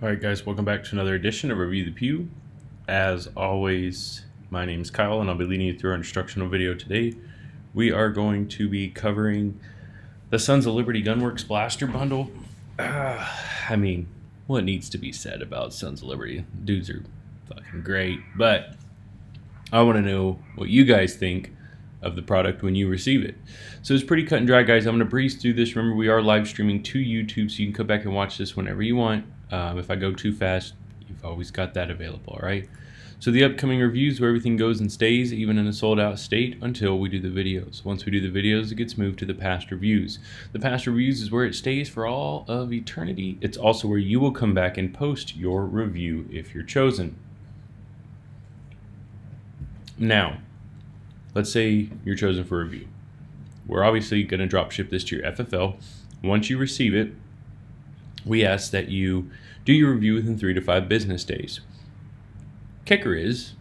Alright guys, welcome back to another edition of Review the Pew. As always, my name is Kyle and I'll be leading you through our instructional video today. We are going to be covering the Sons of Liberty Gunworks Blaster Bundle. I mean, what needs to be said about Sons of Liberty? Dudes are fucking great, but I want to know what you guys think of the product when you receive it. So it's pretty cut and dry, guys. I'm going to breeze through this. Remember, we are live streaming to YouTube, so you can come back and watch this whenever you want. If I go too fast, you've always got that available, all right? So the upcoming reviews where everything goes and stays, even in a sold out state, until we do the videos. Once we do the videos, it gets moved to the past reviews. The past reviews is where it stays for all of eternity. It's also where you will come back and post your review if you're chosen. Now, let's say you're chosen for review. We're obviously going to drop ship this to your FFL. Once you receive it, we ask that you do your review within 3 to 5 business days. Kicker is,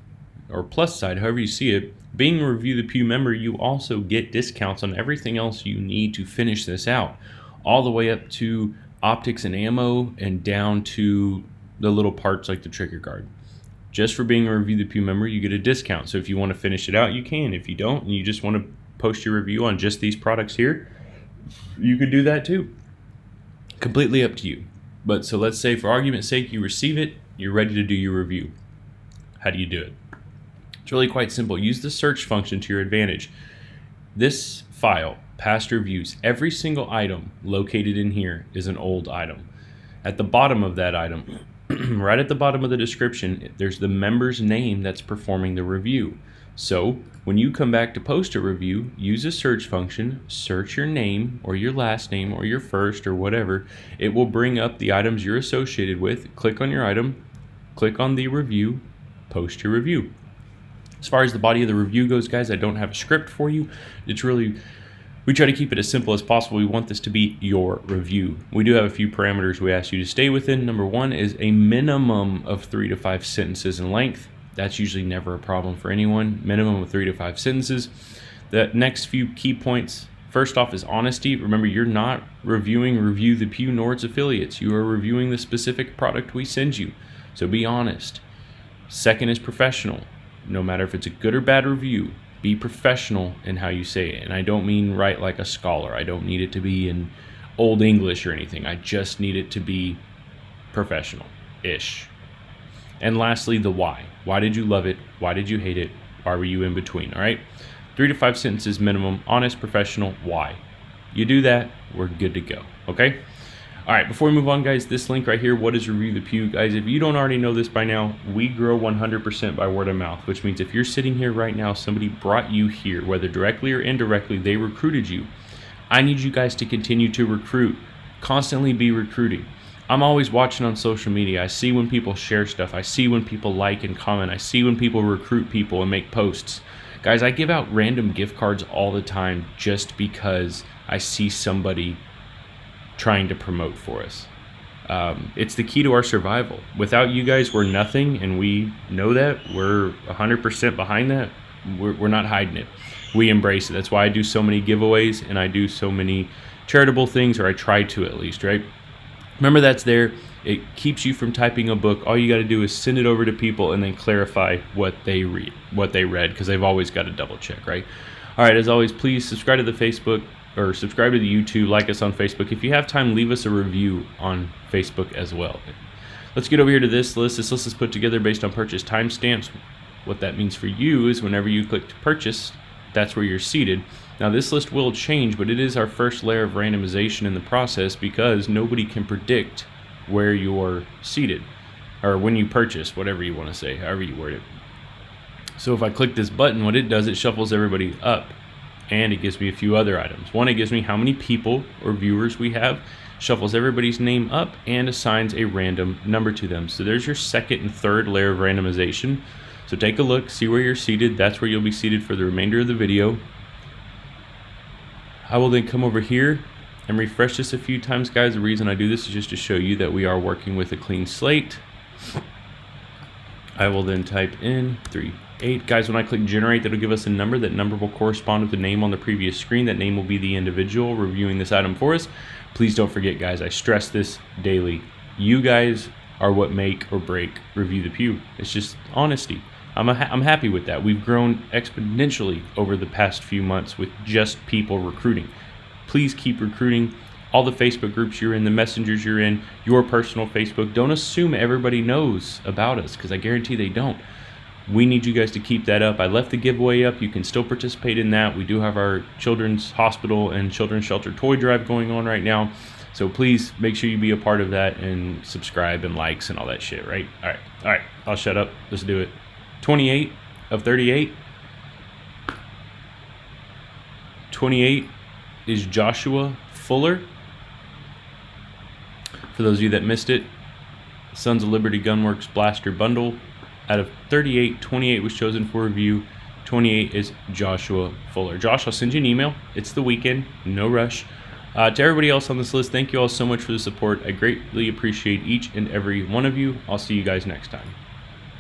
or plus side, however you see it, being a Review the Pew member, you also get discounts on everything else you need to finish this out, all the way up to optics and ammo and down to the little parts like the trigger guard. Just for being a Review the Pew member, you get a discount. So if you want to finish it out, you can. If you don't, and you just want to post your review on just these products here, you could do that too. Completely up to you. But so let's say for argument's sake, you receive it, you're ready to do your review. How do you do it? It's really quite simple. Use the search function to your advantage. This file, past reviews, every single item located in here is an old item. At the bottom of that item, right at the bottom of the description, there's the member's name that's performing the review. So when you come back to post a review, use a search function, search your name or your last name or your first or whatever. It will bring up the items you're associated with. Click on your item, click on the review, post your review. As far as the body of the review goes, guys, I don't have a script for you. It's really, we try to keep it as simple as possible. We want this to be your review. We do have a few parameters we ask you to stay within. Number one is a minimum of 3 to 5 sentences in length. That's usually never a problem for anyone. Minimum of 3 to 5 sentences. The next few key points, first off, is honesty. Remember, you're not reviewing Review the Pew nor its affiliates. You are reviewing the specific product we send you. So be honest. Second is professional. No matter if it's a good or bad review, be professional in how you say it. And I don't mean write like a scholar. I don't need it to be in Old English or anything. I just need it to be professional-ish. And lastly, the why. Why did you love it? Why did you hate it? Why were you in between? All right? 3 to 5 sentences minimum. Honest, professional, why. You do that, we're good to go. Okay? All right, before we move on, guys, this link right here, what is Review the Pew? Guys, if you don't already know this by now, we grow 100% by word of mouth, which means if you're sitting here right now, somebody brought you here, whether directly or indirectly, they recruited you. I need you guys to continue to recruit. Constantly be recruiting. I'm always watching on social media. I see when people share stuff. I see when people like and comment. I see when people recruit people and make posts. Guys, I give out random gift cards all the time just because I see somebody trying to promote for us. It's the key to our survival. Without you guys, we're nothing, and we know that. We're 100% behind that. We're not hiding it. We embrace it. That's why I do so many giveaways, and I do so many charitable things, or I try to at least, right? Remember, that's there. It keeps you from typing a book. All you got to do is send it over to people and then clarify what they read, what they read, because they've always got to double check, right? All right, as always, please subscribe to the Facebook or subscribe to the YouTube, like us on Facebook. If you have time, leave us a review on Facebook as well. Let's get over here to this list. This list is put together based on purchase timestamps. What that means for you is whenever you click to purchase, that's where you're seated. Now this list will change, but it is our first layer of randomization in the process because nobody can predict where you're seated or when you purchase, whatever you want to say, however you word it. So if I click this button, what it does, it shuffles everybody up and it gives me a few other items. One, it gives me how many people or viewers we have, shuffles everybody's name up and assigns a random number to them. So there's your second and third layer of randomization. So take a look, see where you're seated. That's where you'll be seated for the remainder of the video. I will then come over here and refresh this a few times, guys. The reason I do this is just to show you that we are working with a clean slate. I will then type in 38. Guys, when I click generate, that'll give us a number. That number will correspond with the name on the previous screen. That name will be the individual reviewing this item for us. Please don't forget, guys, I stress this daily. You guys are what make or break Review the Pew. It's just honesty. I'm happy with that. We've grown exponentially over the past few months with just people recruiting. Please keep recruiting. All the Facebook groups you're in, the messengers you're in, your personal Facebook. Don't assume everybody knows about us, because I guarantee they don't. We need you guys to keep that up. I left the giveaway up. You can still participate in that. We do have our Children's Hospital and Children's Shelter toy drive going on right now. So please make sure you be a part of that and subscribe and likes and all that shit, right? All right. I'll shut up. Let's do it. 28 of 38. 28 is Joshua Fuller. For those of you that missed it, Sons of Liberty Gunworks Blaster Bundle. Out of 38, 28 was chosen for review. 28 is Joshua Fuller. Josh, I'll send you an email. It's the weekend. No rush. To everybody else on this list, thank you all so much for the support. I greatly appreciate each and every one of you. I'll see you guys next time.